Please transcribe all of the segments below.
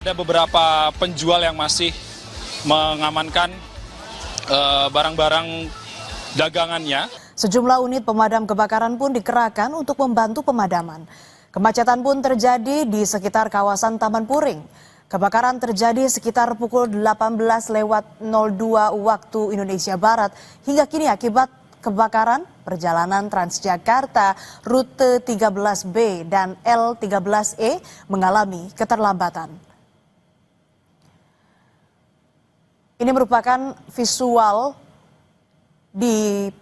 Ada beberapa penjual yang masih mengamankan barang-barang dagangannya. Sejumlah unit pemadam kebakaran pun dikerahkan untuk membantu pemadaman. Kemacetan pun terjadi di sekitar kawasan Taman Puring. Kebakaran terjadi sekitar pukul 18:02 waktu Indonesia Barat. Hingga kini akibat kebakaran, perjalanan Transjakarta rute 13B dan L13E mengalami keterlambatan. Ini merupakan visual di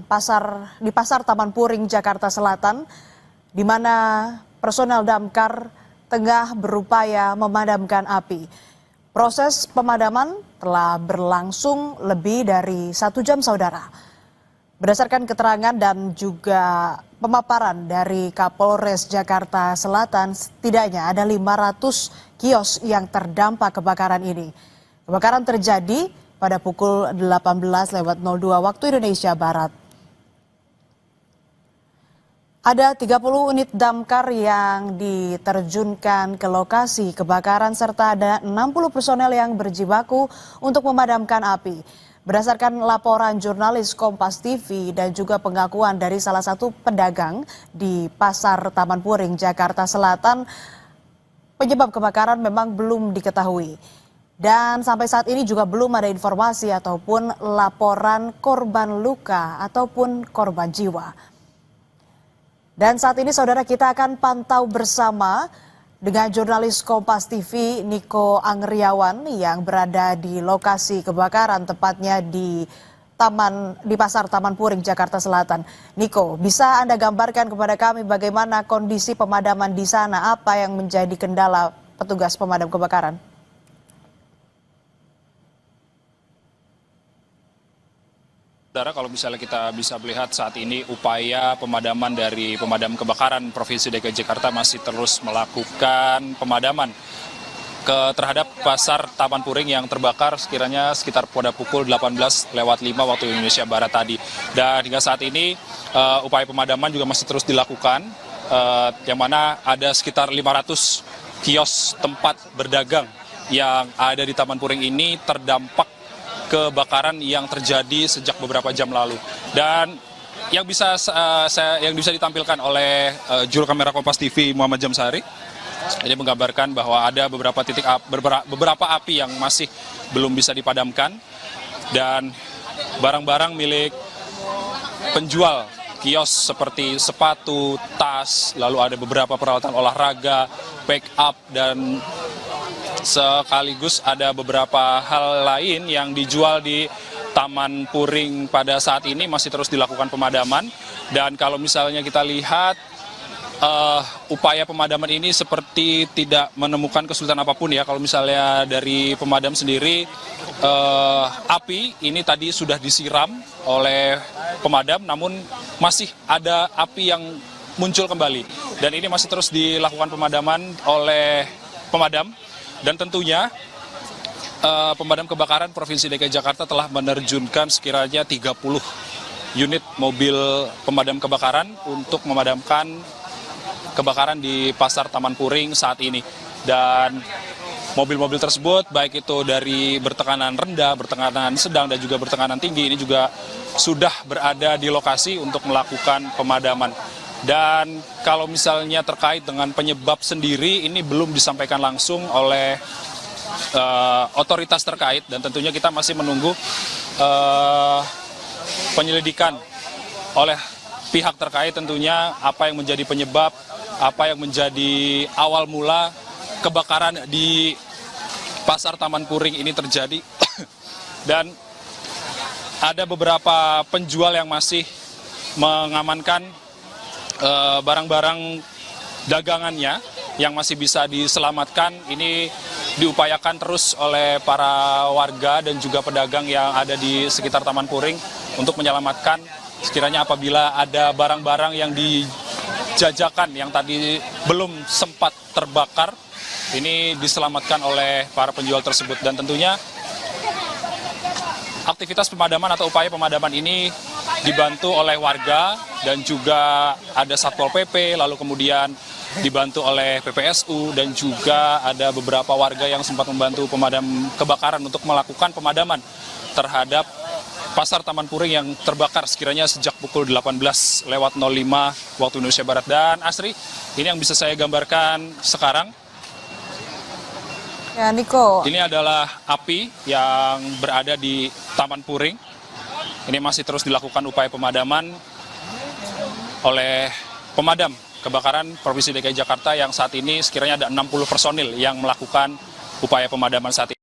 pasar Taman Puring, Jakarta Selatan, di mana personel damkar tengah berupaya memadamkan api. Proses pemadaman telah berlangsung lebih dari 1 jam, saudara. Berdasarkan keterangan dan juga pemaparan dari Kapolres Jakarta Selatan, setidaknya ada 500 kios yang terdampak kebakaran ini. Kebakaran terjadi pada pukul 18:02 waktu Indonesia Barat. Ada 30 unit damkar yang diterjunkan ke lokasi kebakaran serta ada 60 personel yang berjibaku untuk memadamkan api. Berdasarkan laporan jurnalis Kompas TV dan juga pengakuan dari salah satu pedagang di Pasar Taman Puring, Jakarta Selatan, penyebab kebakaran memang belum diketahui. Dan sampai saat ini juga belum ada informasi ataupun laporan korban luka ataupun korban jiwa. Dan saat ini saudara, kita akan pantau bersama dengan jurnalis Kompas TV Niko Angriawan yang berada di lokasi kebakaran, tepatnya di Pasar Taman Puring, Jakarta Selatan. Niko, bisa Anda gambarkan kepada kami bagaimana kondisi pemadaman di sana? Apa yang menjadi kendala petugas pemadam kebakaran? Saudara, kalau misalnya kita bisa melihat saat ini upaya pemadaman dari pemadam kebakaran Provinsi DKI Jakarta masih terus melakukan pemadaman terhadap pasar Taman Puring yang terbakar sekitar pada pukul 18:05 waktu Indonesia Barat tadi. Dan hingga saat ini upaya pemadaman juga masih terus dilakukan, yang mana ada sekitar 500 kios tempat berdagang yang ada di Taman Puring ini terdampak kebakaran yang terjadi sejak beberapa jam lalu. Dan yang bisa ditampilkan oleh juru kamera Kompas TV Muhammad Jamsari, ini menggambarkan bahwa ada beberapa api yang masih belum bisa dipadamkan, dan barang-barang milik penjual kios seperti sepatu, tas, lalu ada beberapa peralatan olahraga, pick up, dan sekaligus ada beberapa hal lain yang dijual di Taman Puring pada saat ini masih terus dilakukan pemadaman. Dan kalau misalnya kita lihat upaya pemadaman ini seperti tidak menemukan kesulitan apapun ya. Kalau misalnya dari pemadam sendiri, api ini tadi sudah disiram oleh pemadam, namun masih ada api yang muncul kembali. Dan ini masih terus dilakukan pemadaman oleh pemadam. Dan tentunya pemadam kebakaran Provinsi DKI Jakarta telah menerjunkan sekiranya 30 unit mobil pemadam kebakaran untuk memadamkan kebakaran di Pasar Taman Puring saat ini. Dan mobil-mobil tersebut, baik itu dari bertekanan rendah, bertekanan sedang, dan juga bertekanan tinggi, ini juga sudah berada di lokasi untuk melakukan pemadaman. Dan kalau misalnya terkait dengan penyebab sendiri, ini belum disampaikan langsung oleh otoritas terkait, dan tentunya kita masih menunggu penyelidikan oleh pihak terkait, tentunya apa yang menjadi penyebab, apa yang menjadi awal mula kebakaran di Pasar Taman Puring ini terjadi. Dan ada beberapa penjual yang masih mengamankan barang-barang dagangannya yang masih bisa diselamatkan. Ini diupayakan terus oleh para warga dan juga pedagang yang ada di sekitar Taman Puring untuk menyelamatkan sekiranya apabila ada barang-barang yang dijajakan yang tadi belum sempat terbakar, ini diselamatkan oleh para penjual tersebut. Dan tentunya aktivitas pemadaman atau upaya pemadaman ini dibantu oleh warga dan juga ada Satpol PP, lalu kemudian dibantu oleh PPSU dan juga ada beberapa warga yang sempat membantu pemadam kebakaran untuk melakukan pemadaman terhadap Pasar Taman Puring yang terbakar sekiranya sejak pukul 18.05 waktu Indonesia Barat. Dan Asri, ini yang bisa saya gambarkan sekarang. Ya, Niko. Ini adalah api yang berada di Taman Puring. Ini masih terus dilakukan upaya pemadaman oleh pemadam kebakaran Provinsi DKI Jakarta yang saat ini sekiranya ada 60 personil yang melakukan upaya pemadaman saat ini.